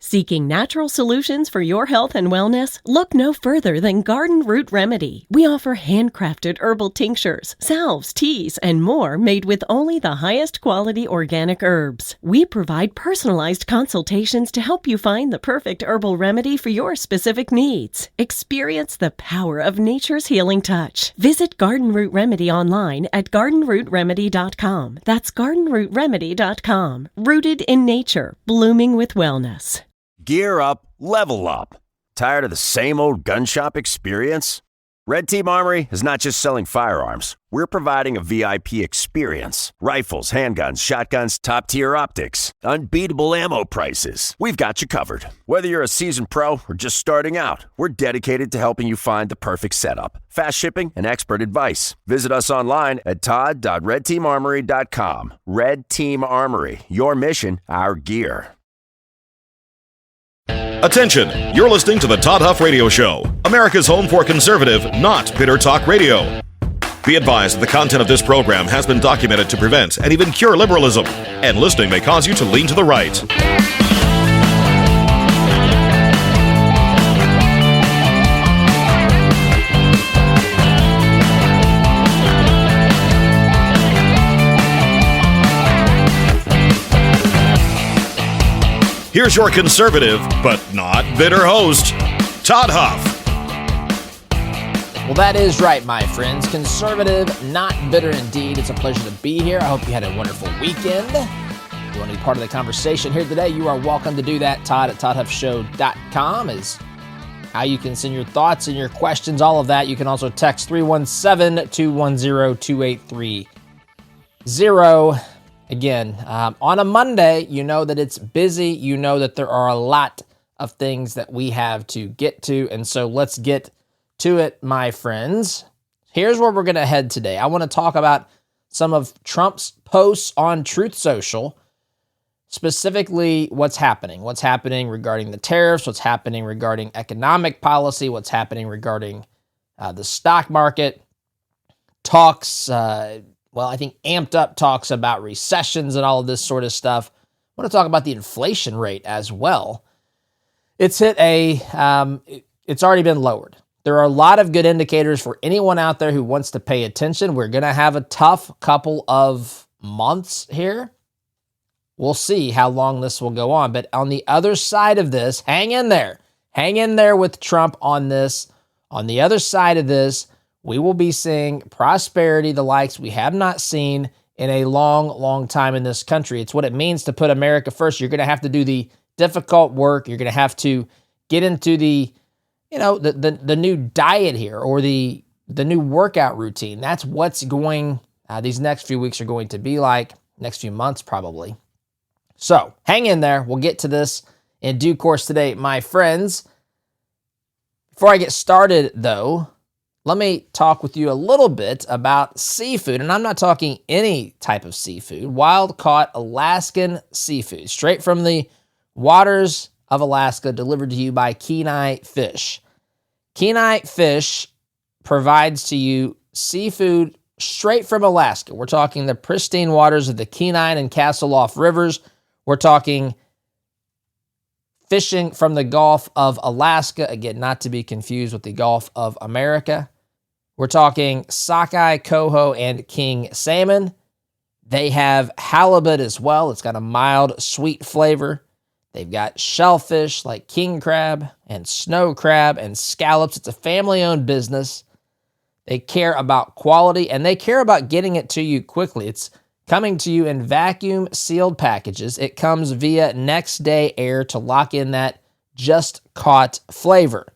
Seeking natural solutions for your health and wellness? Look no further than Garden Root Remedy. We offer handcrafted herbal tinctures, salves, teas, and more made with only the highest quality organic herbs. We provide personalized consultations to help you find the perfect herbal remedy for your specific needs. Experience the power of nature's healing touch. Visit Garden Root Remedy online at gardenrootremedy.com. That's gardenrootremedy.com. Rooted in nature, blooming with wellness. Gear up, level up. Tired of the same old gun shop experience? Red Team Armory is not just selling firearms. We're providing a VIP experience. Rifles, handguns, shotguns, top-tier optics, unbeatable ammo prices. We've got you covered. Whether you're a seasoned pro or just starting out, we're dedicated to helping you find the perfect setup. Fast shipping and expert advice. Visit us online at todd.redteamarmory.com. Red Team Armory. Your mission, our gear. Attention, you're listening to the Todd Huff Radio Show, America's home for conservative, not bitter talk radio. Be advised that the content of this program has been documented to prevent and even cure liberalism, and listening may cause you to lean to the right. Here's your conservative, but not bitter host, Todd Huff. Well, that is right, my friends. Conservative, not bitter indeed. It's a pleasure to be here. I hope you had a wonderful weekend. If you want to be part of the conversation here today, you are welcome to do that. Todd at ToddHuffShow.com is how you can send your thoughts and your questions, all of that. You can also text 317-210-2830. Again, on a Monday, you know that it's busy. You know that there are a lot of things that we have to get to. And so let's get to it, my friends. Here's where we're going to head today. I want to talk about some of Trump's posts on TruthSocial, specifically what's happening regarding the tariffs, what's happening regarding economic policy, what's happening regarding the stock market, talks, I think amped up talks about recessions and all of this sort of stuff. I want to talk about the inflation rate as well. It's already been lowered. There are a lot of good indicators for anyone out there who wants to pay attention. We're going to have a tough couple of months here. We'll see how long this will go on. But on the other side of this, hang in there. Hang in there with Trump on this. On the other side of this, we will be seeing prosperity, the likes we have not seen in a long, long time in this country. It's what it means to put America first. You're going to have to do the difficult work. You're going to have to get into the new diet here, or the new workout routine. That's what's going, these next few weeks are going to be like, next few months probably. So hang in there. We'll get to this in due course today, my friends. Before I get started, though, let me talk with you a little bit about seafood. And I'm not talking any type of seafood, wild-caught Alaskan seafood, straight from the waters of Alaska, delivered to you by Kenai Fish. Kenai Fish provides to you seafood straight from Alaska. We're talking the pristine waters of the Kenai and Castle Off rivers. We're talking fishing from the Gulf of Alaska, again, not to be confused with the Gulf of America. We're talking sockeye, coho, and king salmon. They have halibut as well. It's got a mild, sweet flavor. They've got shellfish like king crab and snow crab and scallops. It's a family-owned business. They care about quality, and they care about getting it to you quickly. It's coming to you in vacuum-sealed packages. It comes via next-day air to lock in that just-caught flavor.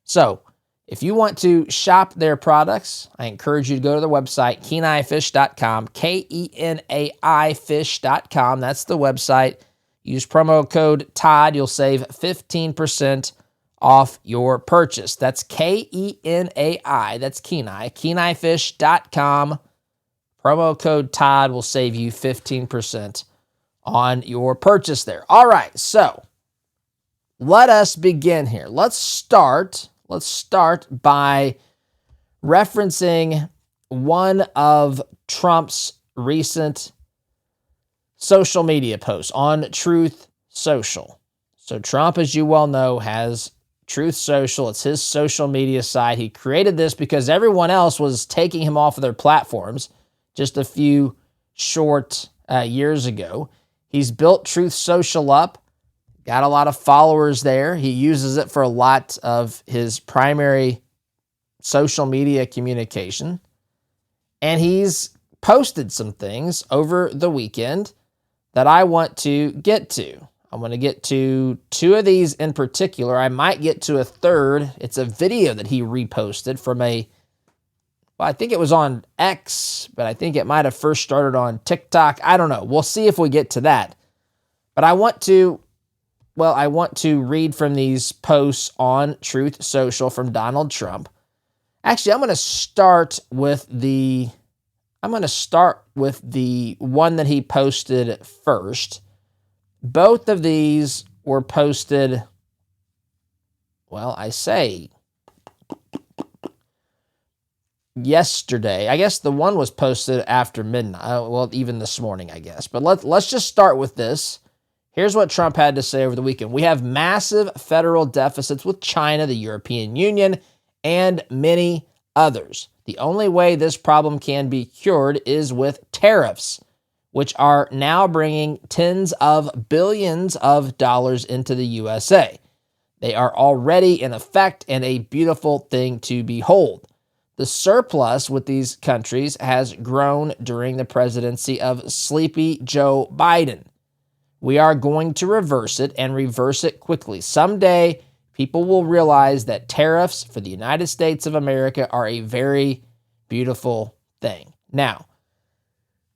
So, if you want to shop their products, I encourage you to go to their website, KenaiFish.com, Kenai Fish.com. That's the website. Use promo code TODD. You'll save 15% off your purchase. That's Kenai. That's Kenai. KenaiFish.com. Promo code TODD will save you 15% on your purchase there. All right, so let us begin here. Let's start by referencing one of Trump's recent social media posts on TruthSocial. So Trump, as you well know, has TruthSocial. It's his social media site. He created this because everyone else was taking him off of their platforms just a few short years ago. He's built TruthSocial up, got a lot of followers there. He uses it for a lot of his primary social media communication. And he's posted some things over the weekend that I want to get to. I'm going to get to two of these in particular. I might get to a third. It's a video that he reposted from I think it was on X, but I think it might have first started on TikTok. I don't know. We'll see if we get to that. But I want to read from these posts on TruthSocial from Donald Trump. Actually, I'm going to start with the one that he posted first. Both of these were posted, yesterday. I guess the one was posted after midnight. Even this morning, I guess. But let's just start with this. Here's what Trump had to say over the weekend. We have massive federal deficits with China, the European Union, and many others. The only way this problem can be cured is with tariffs, which are now bringing tens of billions of dollars into the USA. They are already in effect and a beautiful thing to behold. The surplus with these countries has grown during the presidency of Sleepy Joe Biden. We are going to reverse it and reverse it quickly. Someday, people will realize that tariffs for the United States of America are a very beautiful thing. Now,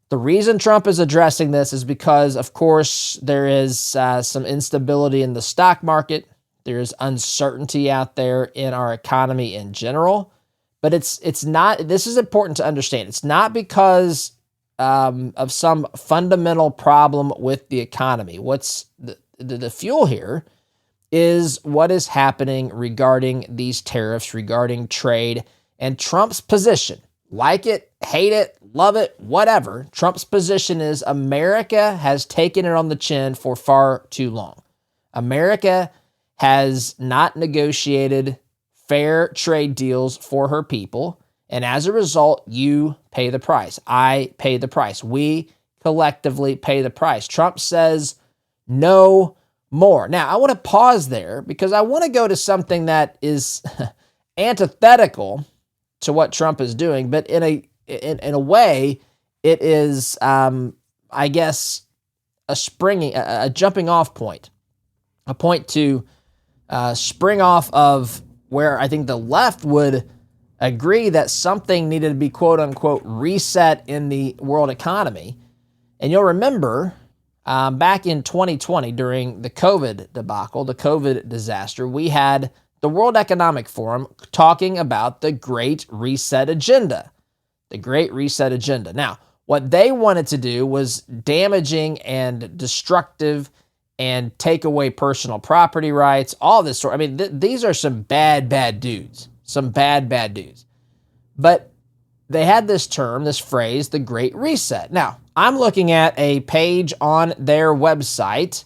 the reason Trump is addressing this is because, of course, there is some instability in the stock market. There's uncertainty out there in our economy in general. But it's not, this is important to understand. It's not because of some fundamental problem with the economy. What's the fuel here is what is happening regarding these tariffs, regarding trade, and Trump's position. Like it, hate it, love it, whatever. Trump's position is America has taken it on the chin for far too long. America has not negotiated fair trade deals for her people. And as a result, you pay the price. I pay the price. We collectively pay the price. Trump says no more. Now, I want to pause there because I want to go to something that is antithetical to what Trump is doing, but in a way, it is, I guess, a jumping off point, a point to spring off of where I think the left would agree that something needed to be quote unquote reset in the world economy. And you'll remember back in 2020 during the COVID debacle, the COVID disaster, we had the World Economic Forum talking about the Great Reset Agenda. The Great Reset Agenda. Now, what they wanted to do was damaging and destructive and take away personal property rights, all this sort. I mean, these are some bad dudes. Some bad dudes. But they had this term, this phrase, the Great Reset. Now, I'm looking at a page on their website,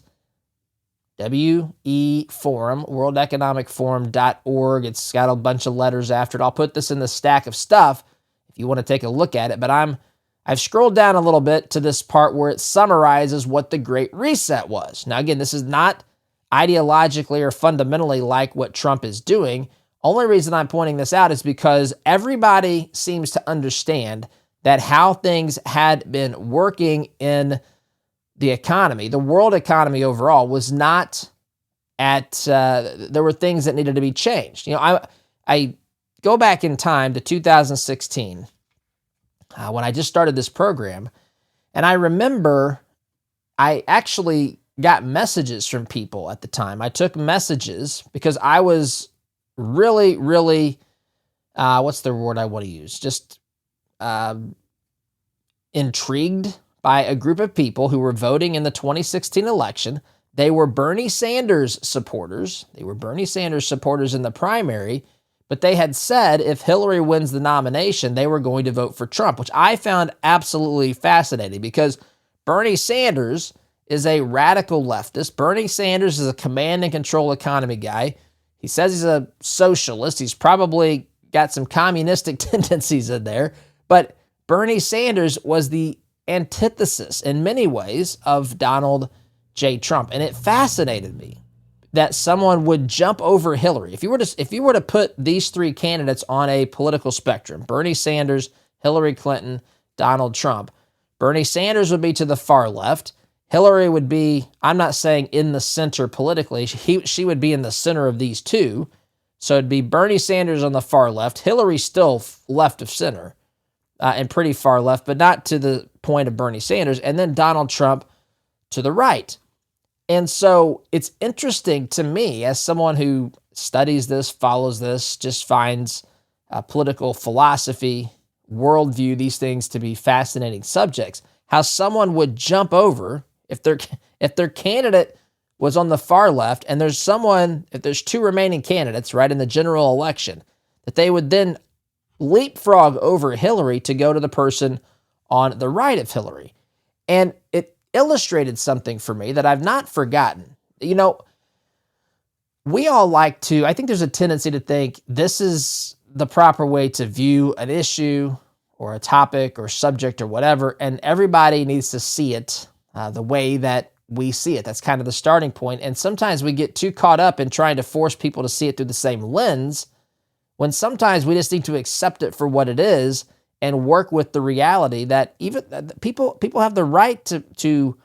WE Forum, worldeconomicforum.org. It's got a bunch of letters after it. I'll put this in the stack of stuff if you want to take a look at it. But I've scrolled down a little bit to this part where it summarizes what the Great Reset was. Now, again, this is not ideologically or fundamentally like what Trump is doing. Only reason I'm pointing this out is because everybody seems to understand that how things had been working in the economy, the world economy overall, was not at, there were things that needed to be changed. You know, I go back in time to 2016 when I just started this program, and I remember I actually got messages from people at the time. I took messages because I was really, what's the word I want to use? Just intrigued by a group of people who were voting in the 2016 election. They were Bernie Sanders supporters. They were Bernie Sanders supporters in the primary, but they had said if Hillary wins the nomination, they were going to vote for Trump, which I found absolutely fascinating because Bernie Sanders is a radical leftist. Bernie Sanders is a command and control economy guy. He says he's a socialist. He's probably got some communistic tendencies in there. But Bernie Sanders was the antithesis in many ways of Donald J. Trump. And it fascinated me that someone would jump over Hillary. If you were to put these three candidates on a political spectrum, Bernie Sanders, Hillary Clinton, Donald Trump, Bernie Sanders would be to the far left. Hillary would be, I'm not saying in the center politically, she would be in the center of these two. So it'd be Bernie Sanders on the far left, Hillary still left of center, and pretty far left, but not to the point of Bernie Sanders, and then Donald Trump to the right. And so it's interesting to me, as someone who studies this, follows this, just finds political philosophy, worldview, these things to be fascinating subjects, how someone would jump over if their candidate was on the far left and if there's two remaining candidates, right, in the general election, that they would then leapfrog over Hillary to go to the person on the right of Hillary. And it illustrated something for me that I've not forgotten. You know, we all like to, I think there's a tendency to think this is the proper way to view an issue or a topic or subject or whatever, and everybody needs to see it the way that we see it. That's kind of the starting point. And sometimes we get too caught up in trying to force people to see it through the same lens, when sometimes we just need to accept it for what it is and work with the reality that even people have the right to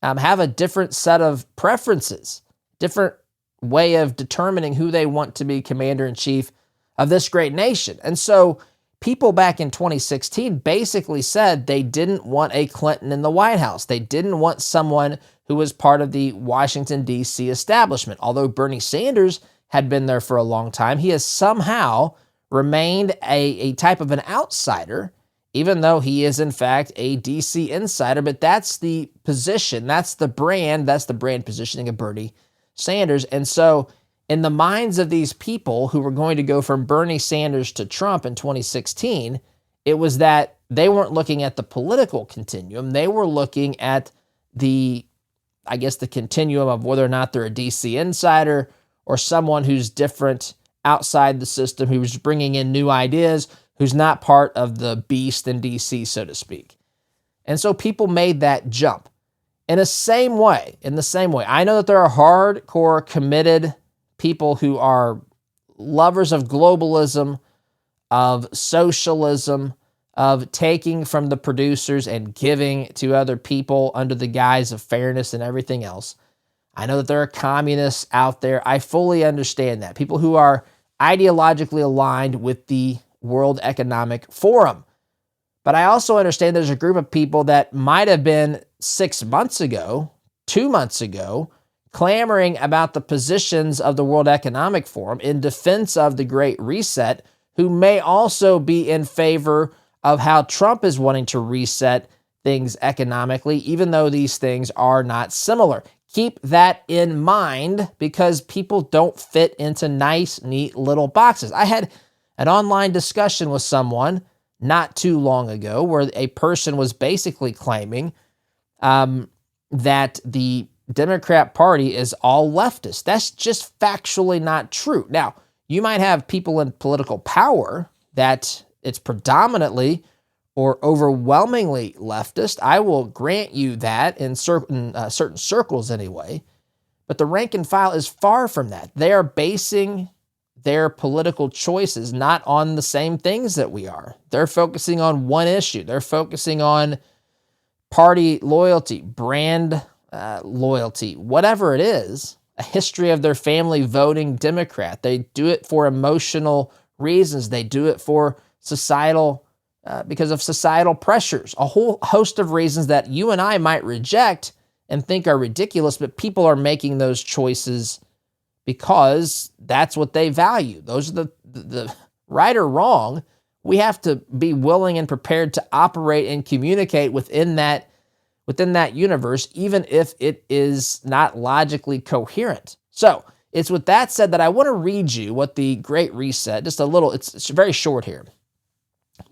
have a different set of preferences, different way of determining who they want to be commander-in-chief of this great nation. And so people back in 2016 basically said they didn't want a Clinton in the White House. They didn't want someone who was part of the Washington, D.C. establishment. Although Bernie Sanders had been there for a long time, he has somehow remained a type of an outsider, even though he is in fact a D.C. insider. But that's the position, that's the brand positioning of Bernie Sanders. And so in the minds of these people who were going to go from Bernie Sanders to Trump in 2016, it was that they weren't looking at the political continuum. They were looking at the continuum of whether or not they're a DC insider or someone who's different outside the system, who's bringing in new ideas, who's not part of the beast in DC, so to speak. And so people made that jump. In the same way, I know that there are hardcore committed people who are lovers of globalism, of socialism, of taking from the producers and giving to other people under the guise of fairness and everything else. I know that there are communists out there. I fully understand that. People who are ideologically aligned with the World Economic Forum. But I also understand there's a group of people that might have been 6 months ago, 2 months ago, clamoring about the positions of the World Economic Forum in defense of the Great Reset, who may also be in favor of how Trump is wanting to reset things economically, even though these things are not similar. Keep that in mind, because people don't fit into nice, neat little boxes. I had an online discussion with someone not too long ago where a person was basically claiming that the Democrat Party is all leftist. That's just factually not true. Now, you might have people in political power that it's predominantly or overwhelmingly leftist. I will grant you that in certain circles anyway. But the rank and file is far from that. They are basing their political choices not on the same things that we are. They're focusing on one issue. They're focusing on party loyalty, brand loyalty, whatever it is, a history of their family voting Democrat. They do it for emotional reasons. They do it for because of societal pressures, a whole host of reasons that you and I might reject and think are ridiculous, but people are making those choices because that's what they value. Those are the right or wrong. We have to be willing and prepared to operate and communicate within that universe, even if it is not logically coherent. So it's with that said that I want to read you what the Great Reset, just a little, it's very short here.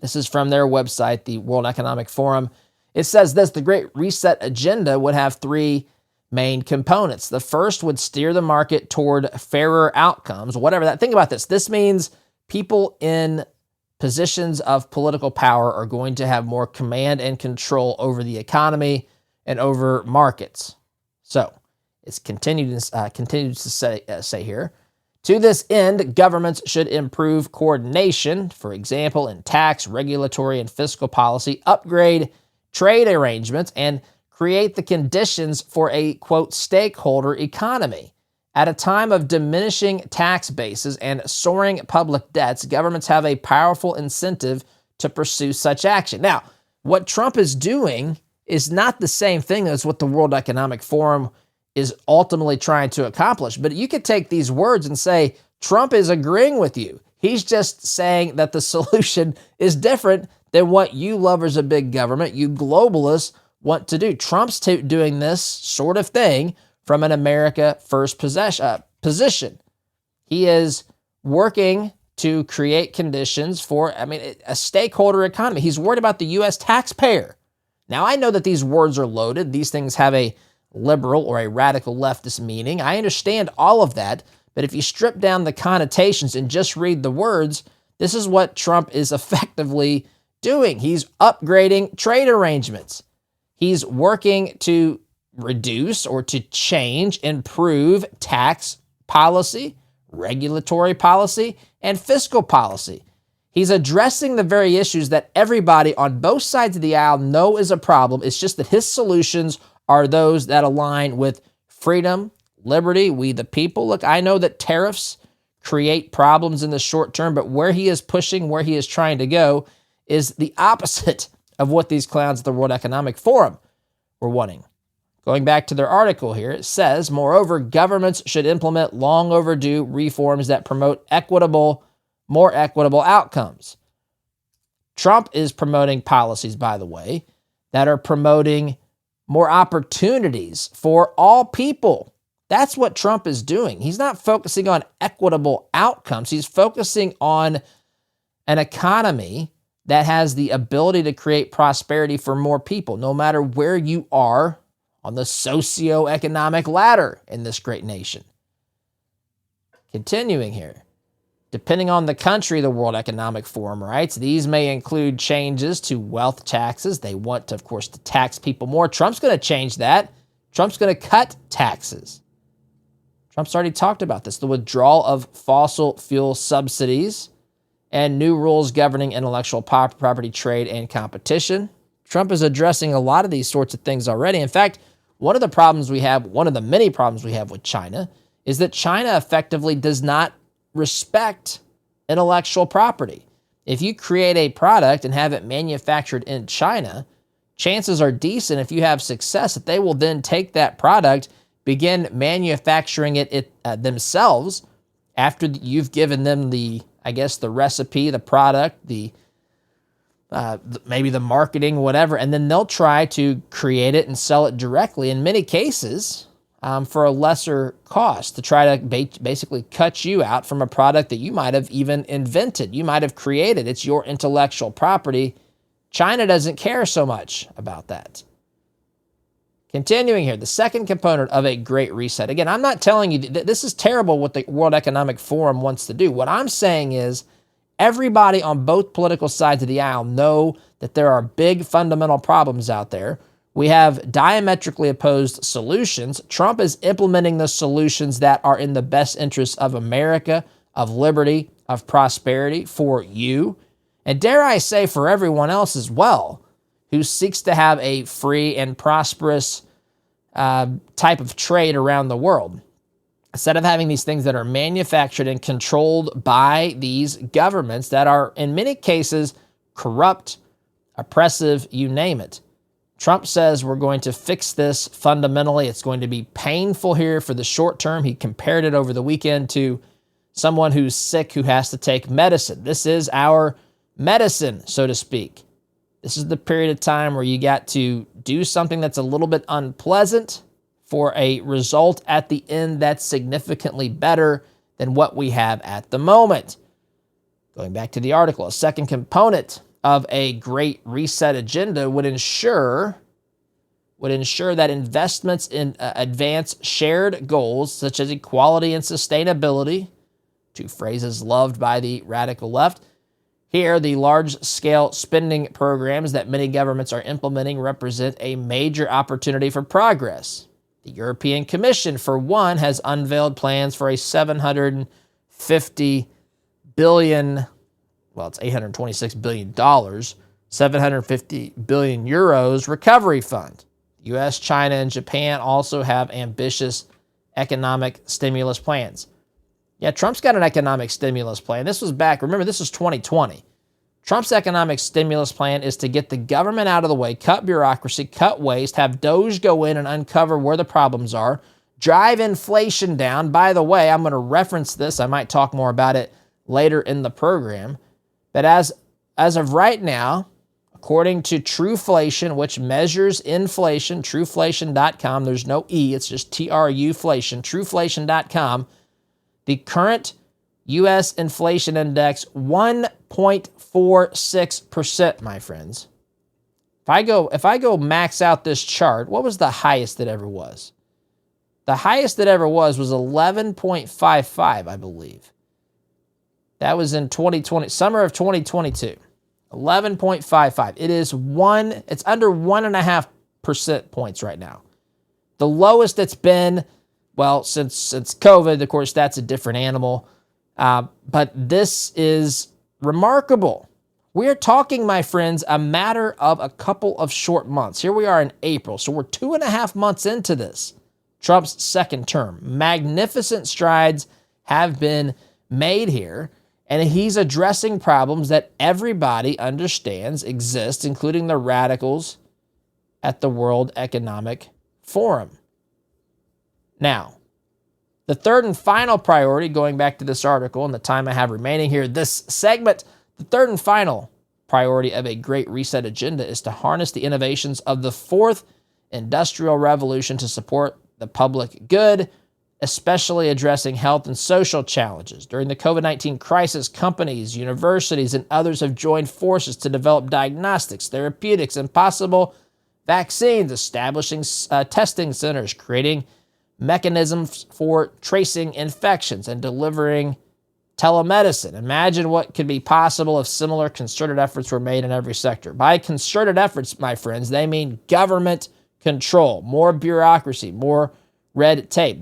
This is from their website, the World Economic Forum. It says this: the Great Reset agenda would have three main components. The first would steer the market toward fairer outcomes, whatever that. Think about this. This means people in positions of political power are going to have more command and control over the economy and over markets. So it's continued to say here, to this end, governments should improve coordination, for example, in tax, regulatory, and fiscal policy, upgrade trade arrangements, and create the conditions for a, quote, stakeholder economy. At a time of diminishing tax bases and soaring public debts, governments have a powerful incentive to pursue such action. Now, what Trump is doing is not the same thing as what the World Economic Forum is ultimately trying to accomplish. But you could take these words and say, Trump is agreeing with you. He's just saying that the solution is different than what you lovers of big government, you globalists, want to do. Trump's doing this sort of thing from an America First position. He is working to create conditions for, a stakeholder economy. He's worried about the U.S. taxpayer. Now, I know that these words are loaded. These things have a liberal or a radical leftist meaning. I understand all of that, but if you strip down the connotations and just read the words, this is what Trump is effectively doing. He's upgrading trade arrangements. He's working to reduce or to change, improve tax policy, regulatory policy, and fiscal policy. He's addressing the very issues that everybody on both sides of the aisle know is a problem. It's just that his solutions are those that align with freedom, liberty, we the people. Look, I know that tariffs create problems in the short term, but where he is pushing, where he is trying to go is the opposite of what these clowns at the World Economic Forum were wanting. Going back to their article here, it says, moreover, governments should implement long overdue reforms that promote more equitable outcomes. Trump is promoting policies, by the way, that are promoting more opportunities for all people. That's what Trump is doing. He's not focusing on equitable outcomes. He's focusing on an economy that has the ability to create prosperity for more people, no matter where you are on the socioeconomic ladder in this great nation. Continuing here. Depending on the country, the World Economic Forum writes, these may include changes to wealth taxes. They want, of course, to tax people more. Trump's going to change that. Trump's going to cut taxes. Trump's already talked about this. The withdrawal of fossil fuel subsidies and new rules governing intellectual property, trade, and competition. Trump is addressing a lot of these sorts of things already. In fact, one of the many problems we have with China is that China effectively does not respect intellectual property. If you create a product and have it manufactured in China, chances are decent, if you have success, that they will then take that product, begin manufacturing it themselves after you've given them the recipe, the product, maybe the marketing, whatever, and then they'll try to create it and sell it directly, in many cases, for a lesser cost, to try to basically cut you out from a product that you might have even invented, you might have created. It's your intellectual property. China doesn't care so much about that. Continuing here, the second component of a great reset. Again, I'm not telling you that this is terrible what the World Economic Forum wants to do. What I'm saying is everybody on both political sides of the aisle know that there are big fundamental problems out there. We have diametrically opposed solutions. Trump is implementing the solutions that are in the best interest of America, of liberty, of prosperity for you, and dare I say for everyone else as well, who seeks to have a free and prosperous type of trade around the world. Instead of having these things that are manufactured and controlled by these governments that are, in many cases, corrupt, oppressive, you name it. Trump says we're going to fix this fundamentally. It's going to be painful here for the short term. He compared it over the weekend to someone who's sick who has to take medicine. This is our medicine, so to speak. This is the period of time where you got to do something that's a little bit unpleasant for a result at the end that's significantly better than what we have at the moment. Going back to the article, a second component of a great reset agenda would ensure that investments in advance shared goals such as equality and sustainability, two phrases loved by the radical left. Here, the large-scale spending programs that many governments are implementing represent a major opportunity for progress. The European Commission, for one, has unveiled plans for a $750 billion, well, it's $826 billion, 750 billion euros recovery fund. The U.S., China, and Japan also have ambitious economic stimulus plans. Yeah, Trump's got an economic stimulus plan. This was back, remember, this is 2020. Trump's economic stimulus plan is to get the government out of the way, cut bureaucracy, cut waste, have DOGE go in and uncover where the problems are, drive inflation down. By the way, I'm going to reference this. I might talk more about it later in the program. But as of right now, according to TruthSocial, which measures inflation, truthflation.com, there's no E, it's just TRUflation, truthflation.com, the current U.S. inflation index, 1.46%, my friends. If I go max out this chart, what was the highest it ever was? The highest it ever was 11.55, I believe. That was in 2020, summer of 2022. 11.55. It's under 1.5% points right now. The lowest it's been, well, since COVID. Of course, that's a different animal. But this is remarkable. We're talking, my friends, a matter of a couple of short months. Here we are in April, so we're 2.5 months into this, Trump's second term. Magnificent strides have been made here, and he's addressing problems that everybody understands exist, including the radicals at the World Economic Forum. Now, the third and final priority, going back to this article and the time I have remaining here, this segment, the third and final priority of a great reset agenda is to harness the innovations of the fourth industrial revolution to support the public good, especially addressing health and social challenges. During the COVID-19 crisis, companies, universities, and others have joined forces to develop diagnostics, therapeutics, and possible vaccines, establishing testing centers, creating mechanisms for tracing infections, and delivering telemedicine. Imagine what could be possible if similar concerted efforts were made in every sector. By concerted efforts, my friends, they mean government control, more bureaucracy, more red tape.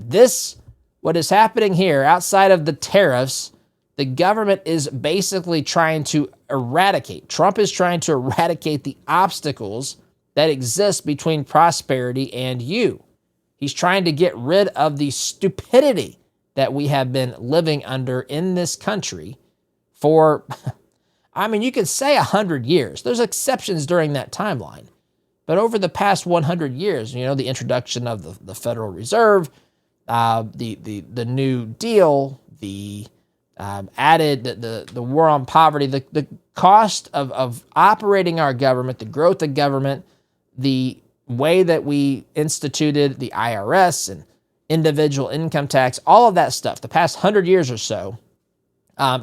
What is happening here, outside of the tariffs, the government is basically trying to eradicate. Trump is trying to eradicate the obstacles that exist between prosperity and you. He's trying to get rid of the stupidity that we have been living under in this country for, you could say 100 years. There's exceptions during that timeline. But over the past 100 years, the introduction of the Federal Reserve, the New Deal, the war on poverty, the cost of operating our government, the growth of government, the way that we instituted the IRS and individual income tax, all of that stuff, the past 100 years or so,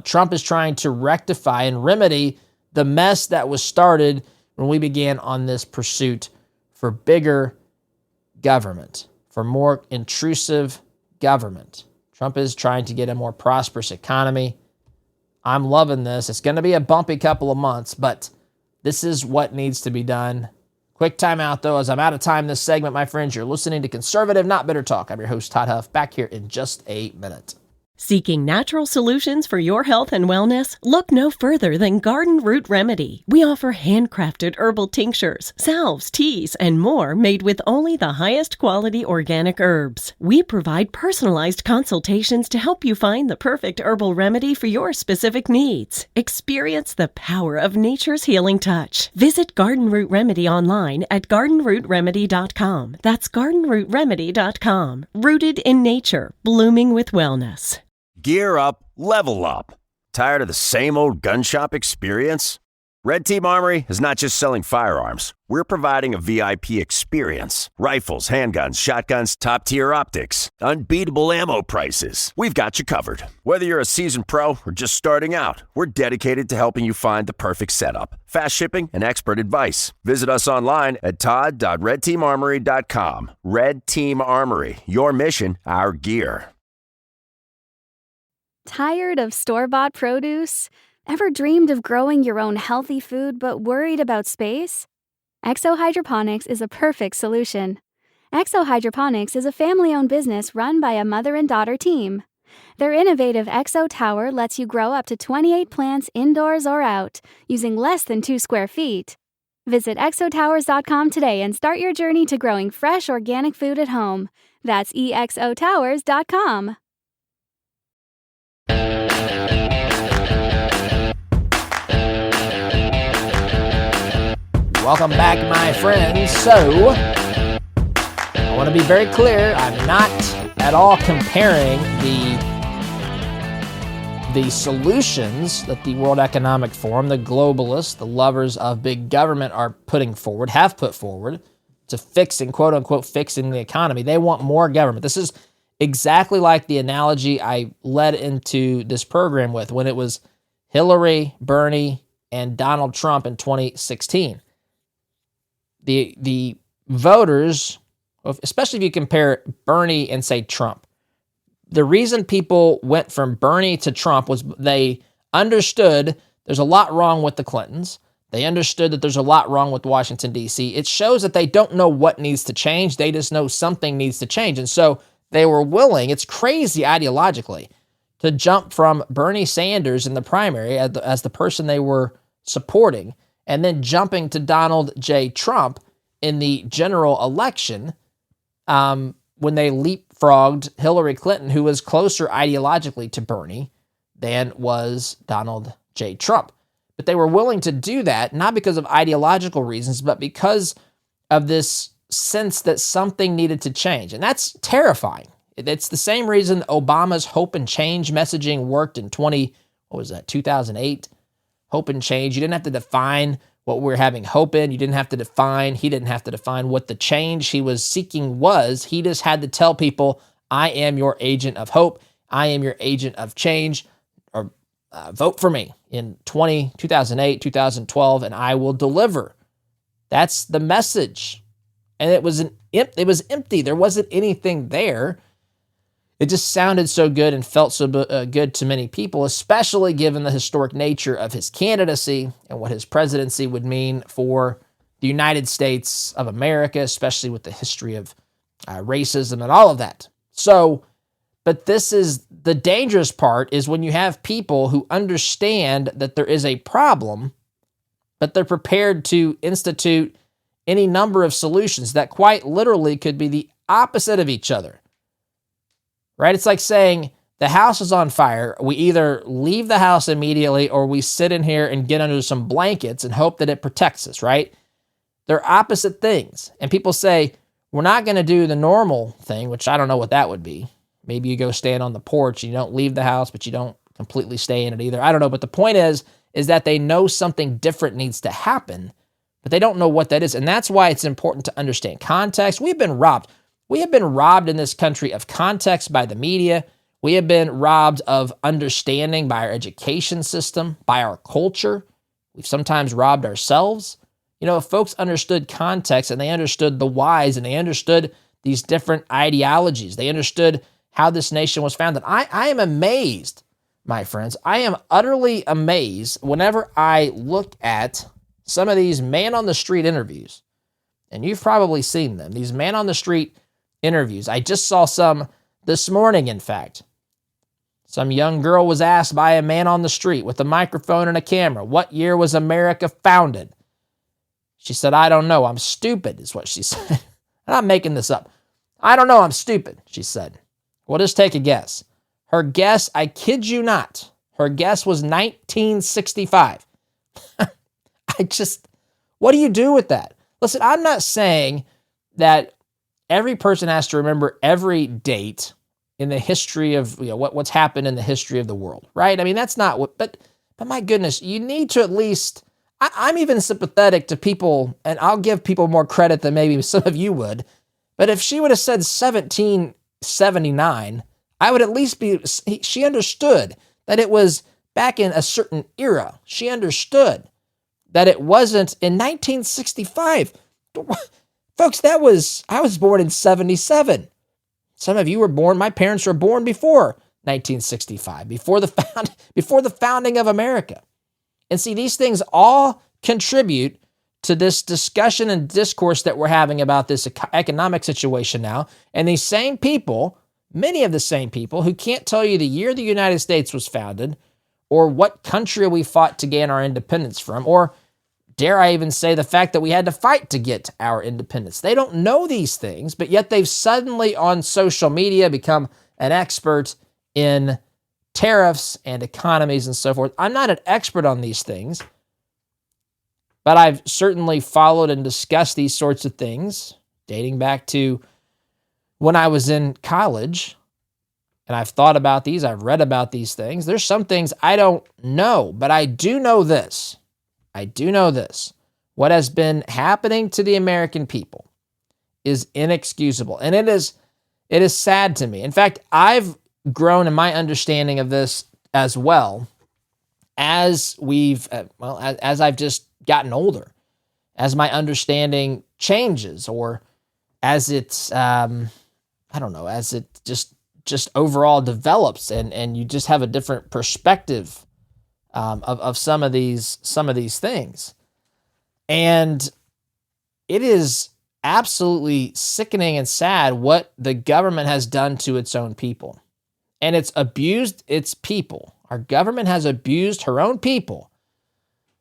Trump is trying to rectify and remedy the mess that was started when we began on this pursuit for bigger government, for more intrusive government. Trump is trying to get a more prosperous economy. I'm loving this. It's going to be a bumpy couple of months, but this is what needs to be done. Quick time out, though, as I'm out of time this segment, my friends. You're listening to Conservative, Not Bitter Talk. I'm your host, Todd Huff, back here in just a minute. Seeking natural solutions for your health and wellness? Look no further than Garden Root Remedy. We offer handcrafted herbal tinctures, salves, teas, and more made with only the highest quality organic herbs. We provide personalized consultations to help you find the perfect herbal remedy for your specific needs. Experience the power of nature's healing touch. Visit Garden Root Remedy online at gardenrootremedy.com. That's gardenrootremedy.com. Rooted in nature, blooming with wellness. Gear up, level up. Tired of the same old gun shop experience? Red Team Armory is not just selling firearms. We're providing a VIP experience. Rifles, handguns, shotguns, top-tier optics, unbeatable ammo prices. We've got you covered. Whether you're a seasoned pro or just starting out, we're dedicated to helping you find the perfect setup. Fast shipping and expert advice. Visit us online at todd.redteamarmory.com. Red Team Armory, your mission, our gear. Tired of store-bought produce? Ever dreamed of growing your own healthy food but worried about space? Exo Hydroponics is a perfect solution. Exo Hydroponics is a family-owned business run by a mother and daughter team. Their innovative Exo Tower lets you grow up to 28 plants indoors or out, using less than 2 square feet. Visit exotowers.com today and start your journey to growing fresh organic food at home. That's exotowers.com. Welcome back, my friends. So, I want to be very clear. I'm not at all comparing the solutions that the World Economic Forum, the globalists, the lovers of big government have put forward to fixing, quote unquote, fixing the economy. They want more government. This is exactly like the analogy I led into this program with when it was Hillary, Bernie, and Donald Trump in 2016. The voters, especially if you compare Bernie and, say, Trump, the reason people went from Bernie to Trump was they understood there's a lot wrong with the Clintons. They understood that there's a lot wrong with Washington, D.C. It shows that they don't know what needs to change. They just know something needs to change. And so they were willing, it's crazy ideologically, to jump from Bernie Sanders in the primary as the person they were supporting, and then jumping to Donald J. Trump in the general election when they leapfrogged Hillary Clinton, who was closer ideologically to Bernie than was Donald J. Trump. But they were willing to do that, not because of ideological reasons, but because of this sense that something needed to change. And that's terrifying. It's the same reason Obama's hope and change messaging worked in 2008? Hope and change. You didn't have to define what we're having hope in. He didn't have to define what the change he was seeking was. He just had to tell people, I am your agent of hope. I am your agent of change. Or vote for me in 2008, 2012, and I will deliver. That's the message. And it was empty. There wasn't anything there. It just sounded so good and felt so good to many people, especially given the historic nature of his candidacy and what his presidency would mean for the United States of America, especially with the history of racism and all of that. So, but this is the dangerous part, is when you have people who understand that there is a problem, but they're prepared to institute any number of solutions that quite literally could be the opposite of each other. Right? It's like saying the house is on fire. We either leave the house immediately or we sit in here and get under some blankets and hope that it protects us, right? They're opposite things. And people say, we're not going to do the normal thing, which I don't know what that would be. Maybe you go stand on the porch and you don't leave the house, but you don't completely stay in it either. I don't know. But the point is that they know something different needs to happen, but they don't know what that is. And that's why it's important to understand context. We've been robbed. We have been robbed in this country of context by the media. We have been robbed of understanding by our education system, by our culture. We've sometimes robbed ourselves. You know, if folks understood context and they understood the whys and they understood these different ideologies, they understood how this nation was founded. I am amazed, my friends. I am utterly amazed whenever I look at some of these man-on-the-street interviews. And you've probably seen them, these man-on-the-street interviews. I just saw some this morning, in fact. Some young girl was asked by a man on the street with a microphone and a camera, what year was America founded? She said, I don't know. I'm stupid, is what she said. I'm not making this up. I don't know. I'm stupid, she said. Well, just take a guess. Her guess, I kid you not, her guess was 1965. What do you do with that? Listen, I'm not saying that every person has to remember every date in the history of what's happened in the history of the world, right? I mean, that's not what, but my goodness, you need to at least I'm even sympathetic to people, and I'll give people more credit than maybe some of you would, but if she would have said 1779, I would at least be, she understood that it was back in a certain era. She understood that it wasn't in 1965. Folks, I was born in 77. Some of you were born, my parents were born before 1965, before the founding of America. And see, these things all contribute to this discussion and discourse that we're having about this economic situation now. And these same people, many of the same people who can't tell you the year the United States was founded or what country we fought to gain our independence from, or dare I even say the fact that we had to fight to get our independence. They don't know these things, but yet they've suddenly on social media become an expert in tariffs and economies and so forth. I'm not an expert on these things, but I've certainly followed and discussed these sorts of things dating back to when I was in college, and I've thought about these, I've read about these things. There's some things I don't know, but I do know this. What has been happening to the American people is inexcusable, and it is sad to me. In fact, I've grown in my understanding of this as well as as I've just gotten older, as my understanding changes, or as it's as it just overall develops, and you just have a different perspective of some of these things. And it is absolutely sickening and sad what the government has done to its own people. And it's abused its people. Our government has abused her own people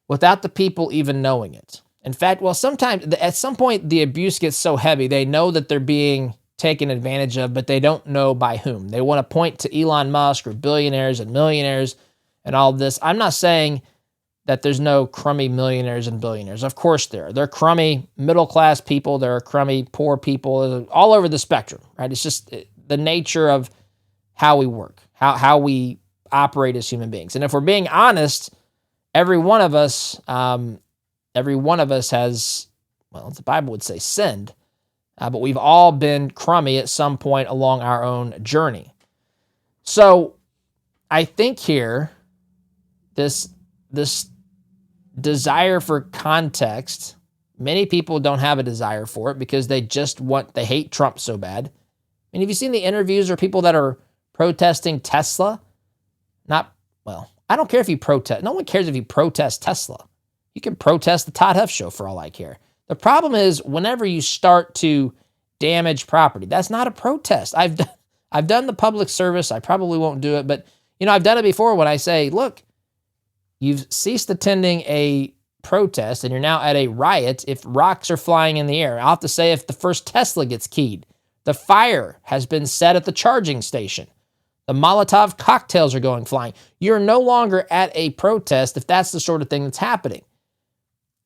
without the people even knowing it. In fact, sometimes at some point the abuse gets so heavy, they know that they're being taken advantage of, but they don't know by whom. They want to point to Elon Musk or billionaires and millionaires and all of this. I'm not saying that there's no crummy millionaires and billionaires. Of course there are. There are crummy middle-class people. There are crummy poor people all over the spectrum, right? It's just the nature of how we work, how we operate as human beings. And if we're being honest, every one of us has, the Bible would say sinned, but we've all been crummy at some point along our own journey. So I think here, this desire for context, many people don't have a desire for it because they hate Trump so bad. I mean, have you seen the interviews or people that are protesting Tesla? I don't care if you protest. No one cares if you protest Tesla. You can protest the Todd Huff Show for all I care. The problem is whenever you start to damage property, that's not a protest. I've done the public service. I probably won't do it, but I've done it before when I say, look, you've ceased attending a protest and you're now at a riot if rocks are flying in the air. I'll have to say if the first Tesla gets keyed, the fire has been set at the charging station, the Molotov cocktails are going flying. You're no longer at a protest if that's the sort of thing that's happening.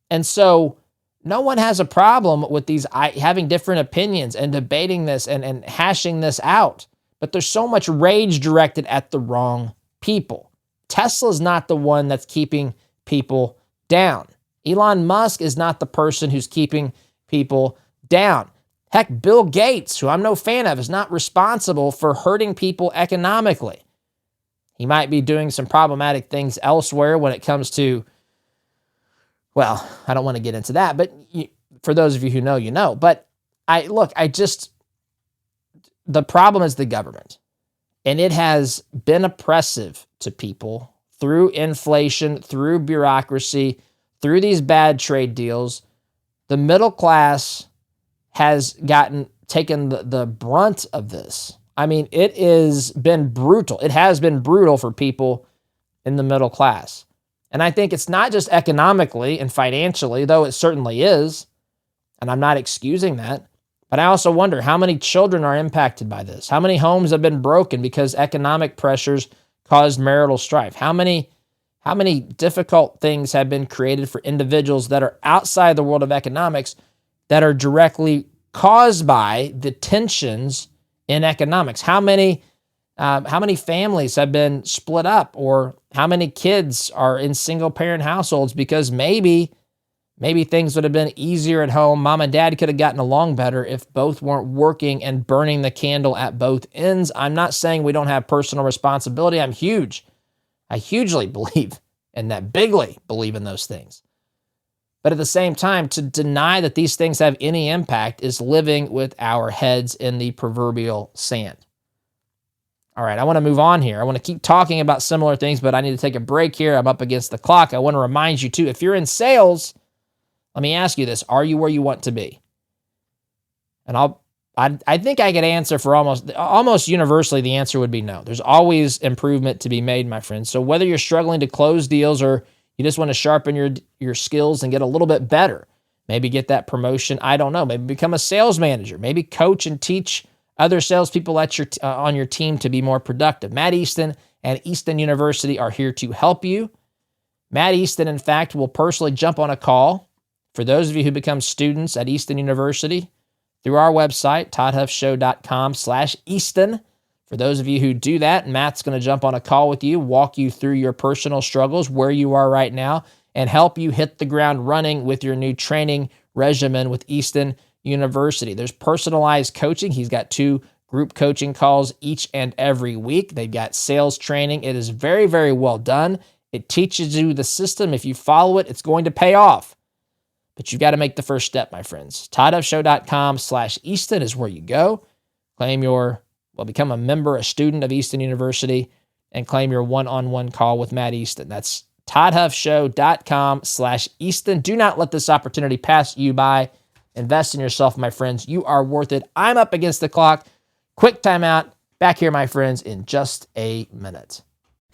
And so no one has a problem with these having different opinions and debating this and hashing this out. But there's so much rage directed at the wrong people. Tesla's not the one that's keeping people down. Elon Musk is not the person who's keeping people down. Heck, Bill Gates, who I'm no fan of, is not responsible for hurting people economically. He might be doing some problematic things elsewhere when it comes to, well, I don't want to get into that, but for those of you who know, you know. But the problem is the government. And it has been oppressive to people through inflation, through bureaucracy, through these bad trade deals. The middle class has taken the brunt of this. I mean, it has been brutal. It has been brutal for people in the middle class. And I think it's not just economically and financially, though it certainly is, and I'm not excusing that, but I also wonder how many children are impacted by this. How many homes have been broken because economic pressures caused marital strife? How many difficult things have been created for individuals that are outside the world of economics that are directly caused by the tensions in economics? How many How many families have been split up, or how many kids are in single-parent households because maybe things would have been easier at home. Mom and dad could have gotten along better if both weren't working and burning the candle at both ends. I'm not saying we don't have personal responsibility. I hugely believe in that, bigly believe in those things. But at the same time, to deny that these things have any impact is living with our heads in the proverbial sand. All right, I want to move on here. I want to keep talking about similar things, but I need to take a break here. I'm up against the clock. I want to remind you too, if you're in sales, let me ask you this. Are you where you want to be? And I think I could answer for almost universally, the answer would be no. There's always improvement to be made, my friends. So whether you're struggling to close deals or you just want to sharpen your skills and get a little bit better, maybe get that promotion, I don't know, maybe become a sales manager, maybe coach and teach other salespeople at on your team to be more productive. Matt Easton and Easton University are here to help you. Matt Easton, in fact, will personally jump on a call for those of you who become students at Easton University through our website, toddhuffshow.com/Easton. For those of you who do that, Matt's going to jump on a call with you, walk you through your personal struggles, where you are right now, and help you hit the ground running with your new training regimen with Easton University. There's personalized coaching. He's got 2 group coaching calls each and every week. They've got sales training. It is very, very well done. It teaches you the system. If you follow it, it's going to pay off. But you've got to make the first step, my friends. toddhuffshow.com/Easton is where you go. Become a member, a student of Easton University, and claim your one-on-one call with Matt Easton. That's toddhuffshow.com/Easton. Do not let this opportunity pass you by. Invest in yourself, my friends. You are worth it. I'm up against the clock. Quick timeout. Back here, my friends, in just a minute.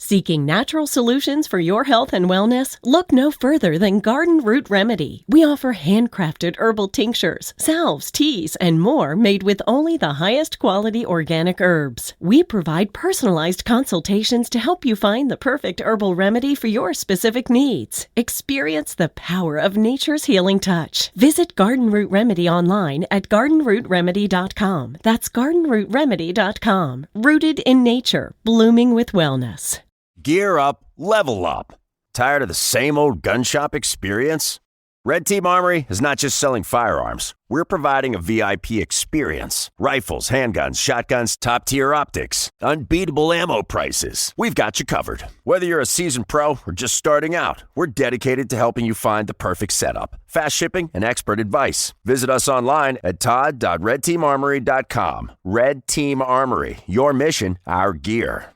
Seeking natural solutions for your health and wellness? Look no further than Garden Root Remedy. We offer handcrafted herbal tinctures, salves, teas, and more made with only the highest quality organic herbs. We provide personalized consultations to help you find the perfect herbal remedy for your specific needs. Experience the power of nature's healing touch. Visit Garden Root Remedy online at gardenrootremedy.com. That's gardenrootremedy.com. Rooted in nature, blooming with wellness. Gear up, level up. Tired of the same old gun shop experience? Red Team Armory is not just selling firearms. We're providing a VIP experience. Rifles, handguns, shotguns, top-tier optics, unbeatable ammo prices. We've got you covered. Whether you're a seasoned pro or just starting out, we're dedicated to helping you find the perfect setup. Fast shipping and expert advice. Visit us online at todd.redteamarmory.com. Red Team Armory, your mission, our gear.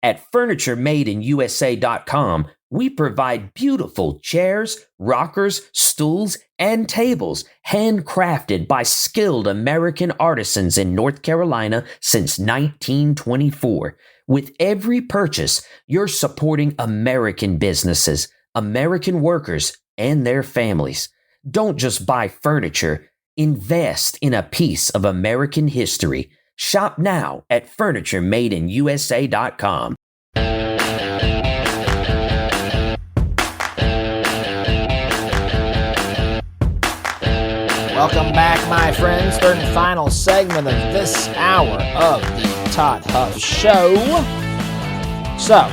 At FurnitureMadeInUSA.com, we provide beautiful chairs, rockers, stools, and tables handcrafted by skilled American artisans in North Carolina since 1924. With every purchase, you're supporting American businesses, American workers, and their families. Don't just buy furniture, invest in a piece of American history. Shop now at FurnitureMadeInUSA.com. Welcome back, my friends. Third and final segment of this hour of the Todd Huff Show. So,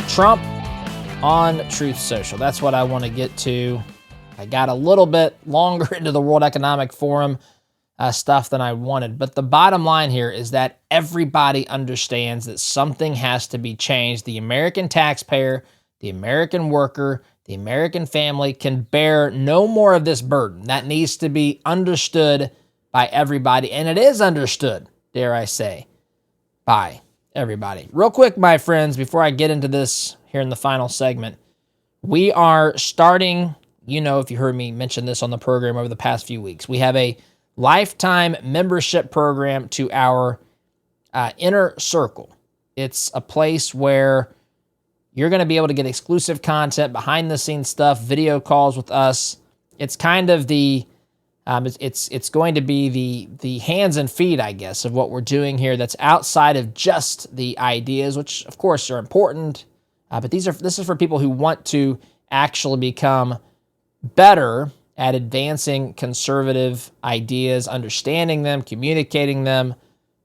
Trump on TruthSocial. That's what I want to get to. I got a little bit longer into the World Economic Forum stuff than I wanted. But the bottom line here is that everybody understands that something has to be changed. The American taxpayer, the American worker, the American family can bear no more of this burden. That needs to be understood by everybody. And it is understood, dare I say, by everybody. Real quick, my friends, before I get into this here in the final segment, we are starting, if you heard me mention this on the program over the past few weeks, we have a lifetime membership program to our Inner Circle. It's a place where you're going to be able to get exclusive content, behind-the-scenes stuff, video calls with us. It's kind of it's going to be the hands and feet, I guess, of what we're doing here. That's outside of just the ideas, which of course are important. But this is for people who want to actually become better at advancing conservative ideas, understanding them, communicating them,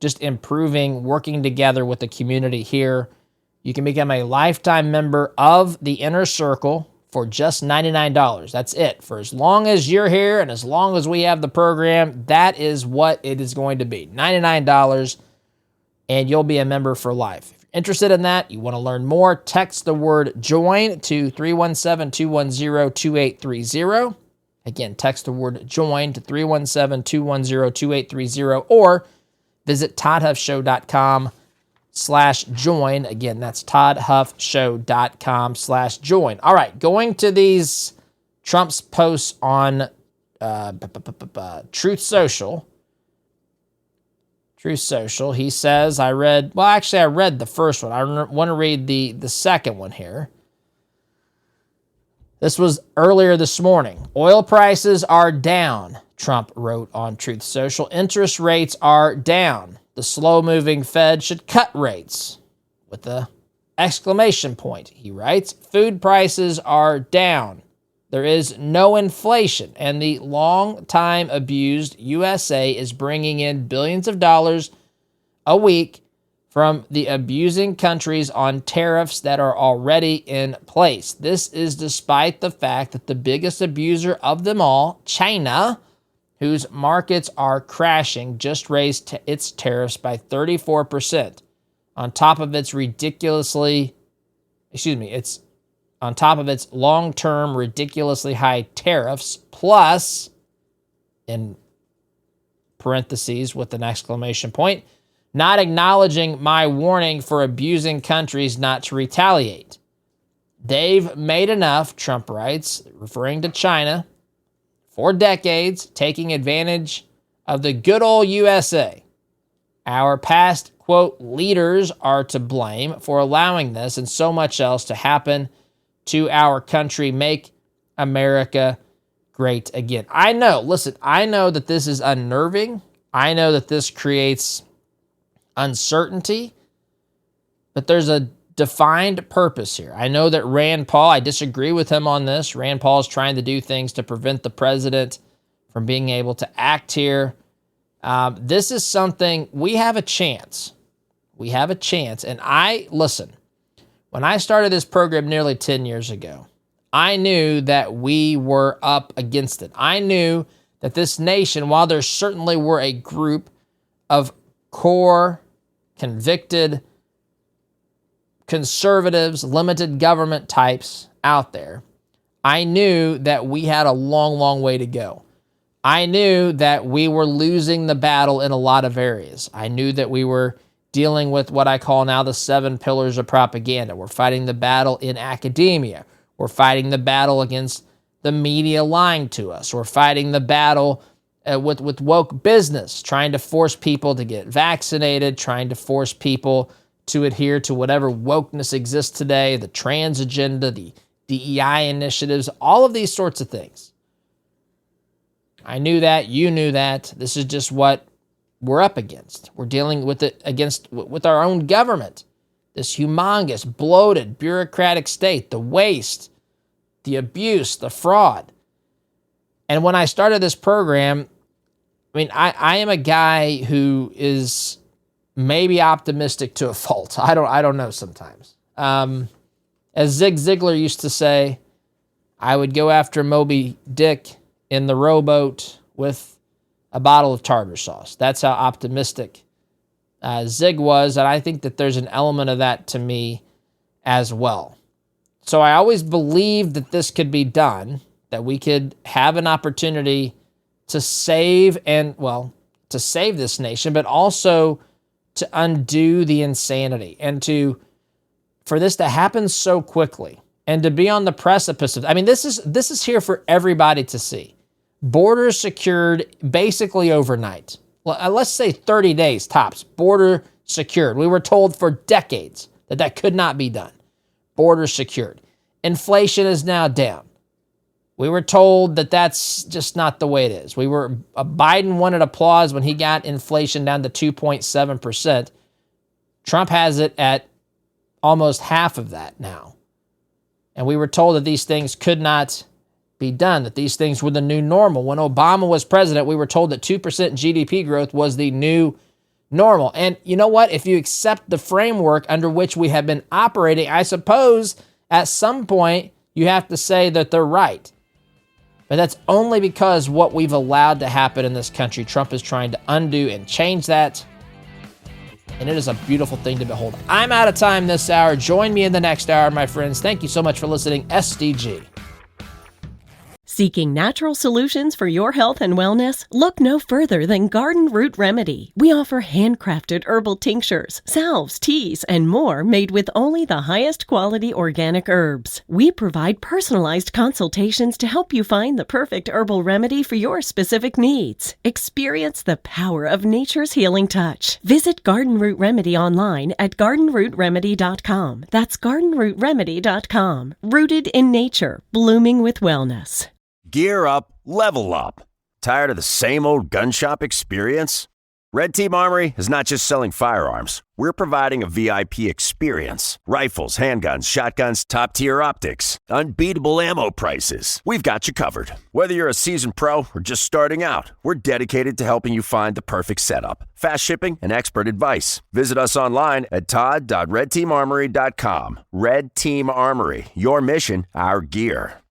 just improving, working together with the community here. You can become a lifetime member of the Inner Circle for just $99. That's it. For as long as you're here and as long as we have the program, that is what it is going to be. $99, and you'll be a member for life. If you're interested in that, you want to learn more, text the word JOIN to 317-210-2830. Again, text the word JOIN to 317-210-2830, or visit toddhuffshow.com/join. Again, that's toddhuffshow.com/join. All right, going to these Trump's posts on TruthSocial. TruthSocial, he says, I read the first one. I want to read the second one here. This was earlier this morning. Oil prices are down, Trump wrote on TruthSocial. Interest rates are down. The slow-moving Fed should cut rates, with the exclamation point. He writes, food prices are down. There is no inflation, and the long-time abused USA is bringing in billions of dollars a week from the abusing countries on tariffs that are already in place. This is despite the fact that the biggest abuser of them all, China, whose markets are crashing, just raised its tariffs by 34%. On top of its long-term ridiculously high tariffs, plus, in parentheses with an exclamation point, not acknowledging my warning for abusing countries not to retaliate. They've made enough, Trump writes, referring to China, for decades, taking advantage of the good old USA. Our past, quote, leaders are to blame for allowing this and so much else to happen to our country. Make America great again. I know that this is unnerving. I know that this creates uncertainty, but there's a defined purpose here. I know that Rand Paul, I disagree with him on this. Rand Paul is trying to do things to prevent the president from being able to act here. This is something, we have a chance. We have a chance. And when I started this program nearly 10 years ago, I knew that we were up against it. I knew that this nation, while there certainly were a group of core, convicted, conservatives, limited government types out there, I knew that we had a long, long way to go. I knew that we were losing the battle in a lot of areas. I knew that we were dealing with what I call now the 7 pillars of propaganda. We're fighting the battle in academia. We're fighting the battle against the media lying to us. We're fighting the battle with woke business, trying to force people to get vaccinated, trying to force people to adhere to whatever wokeness exists today, the trans agenda, the DEI initiatives, all of these sorts of things. I knew that, you knew that. This is just what we're up against. We're dealing with it with our own government. This humongous, bloated, bureaucratic state, the waste, the abuse, the fraud. And when I started this program, I am a guy who is maybe optimistic to a fault. I don't know sometimes. As Zig Ziglar used to say, I would go after Moby Dick in the rowboat with a bottle of tartar sauce. That's how optimistic Zig was, and I think that there's an element of that to me as well. So I always believed that this could be done, that we could have an opportunity to save this nation, but also to undo the insanity and for this to happen so quickly and to be on the precipice of, this is here for everybody to see. Borders secured basically overnight. Well, let's say 30 days tops, border secured. We were told for decades that could not be done. Border secured. Inflation is now down. We were told that that's just not the way it is. Biden wanted applause when he got inflation down to 2.7%. Trump has it at almost half of that now. And we were told that these things could not be done, that these things were the new normal. When Obama was president, we were told that 2% GDP growth was the new normal. And you know what? If you accept the framework under which we have been operating, I suppose at some point you have to say that they're right. But that's only because what we've allowed to happen in this country. Trump is trying to undo and change that. And it is a beautiful thing to behold. I'm out of time this hour. Join me in the next hour, my friends. Thank you so much for listening. SDG. Seeking natural solutions for your health and wellness? Look no further than Garden Root Remedy. We offer handcrafted herbal tinctures, salves, teas, and more made with only the highest quality organic herbs. We provide personalized consultations to help you find the perfect herbal remedy for your specific needs. Experience the power of nature's healing touch. Visit Garden Root Remedy online at gardenrootremedy.com. That's gardenrootremedy.com. Rooted in nature, blooming with wellness. Gear up, level up. Tired of the same old gun shop experience? Red Team Armory is not just selling firearms. We're providing a VIP experience. Rifles, handguns, shotguns, top-tier optics, unbeatable ammo prices. We've got you covered. Whether you're a seasoned pro or just starting out, we're dedicated to helping you find the perfect setup. Fast shipping and expert advice. Visit us online at todd.redteamarmory.com. Red Team Armory, your mission, our gear.